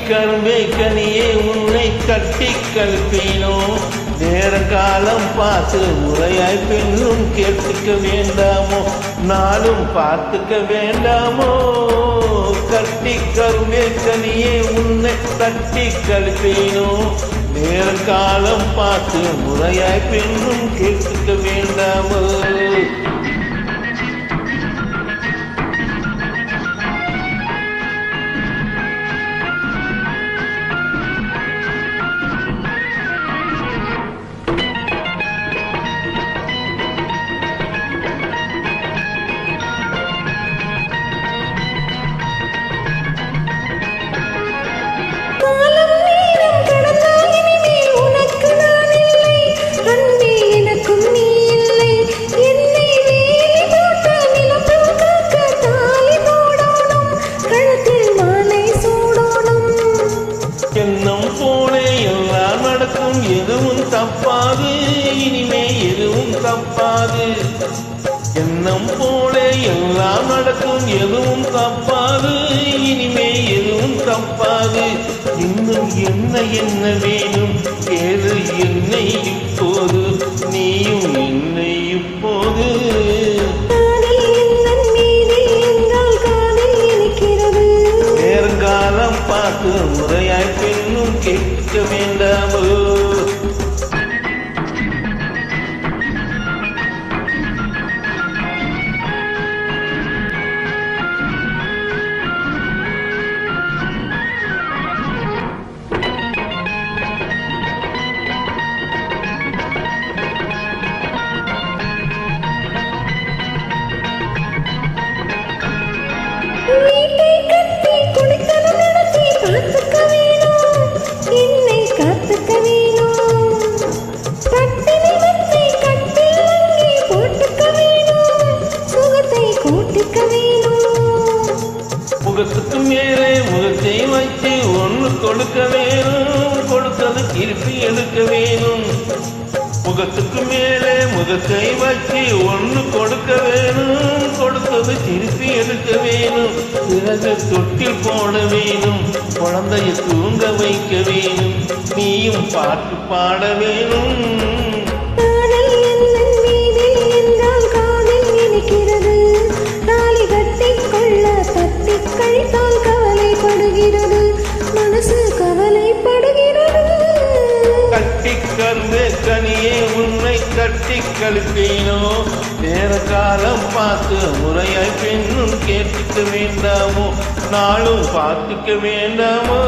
கரும்பே கனியே உன்னை கட்டி கல்பேனோ நேர காலம் பார்த்து முறையாய் பெண்ணும் கேட்டுக்க வேண்டாமோ நாளும் பார்த்துக்க வேண்டாமோ கட்டி கரும்பே கனியே உன்னை கட்டி கல்பேனோ நேர காலம் பார்த்து முறையாய் பெண்ணும் கேட்டுக்க வேண்டாமோ எதுவும் தப்பாது இனிமே எதுவும் தப்பாது எண்ணம் போல எல்லாம் நடக்கும் எதுவும் தப்பாது இனிமே எதுவும் தப்பாது இன்னும் என்ன வேணும் கேளு என்னை இப்போது நீயும் என்னை இப்போது நேரங்காலம் பார்த்து முறையாய் பெண்ணும் கேட்க வேண்டாமோ முகத்துக்கு மேலே முகத்தை வைத்து ஒன்று கொடுக்க வேணும் கொடுத்தது திருப்பி எடுக்க வேணும் முகத்துக்கு மேலே முகத்தை வச்சு ஒன்று கொடுக்க வேணும் கொடுத்தது திருப்பி எடுக்க வேணும் பிறகு தொட்டில் போட வேணும் குழந்தைய தூங்க வைக்க வேணும் நீயும் பாட்டு பாட வேணும் கவலைப்படுகிறது மனசு கவலைப்படுகிறது கட்டி கரும்பே கனியே உன்னை கட்டி கழிப்பேனோ நேர காலம் பார்த்து முறையாய் பெண்ணும் கேட்டுக்க வேண்டாமோ நாளும் பார்த்துக்க வேண்டாமோ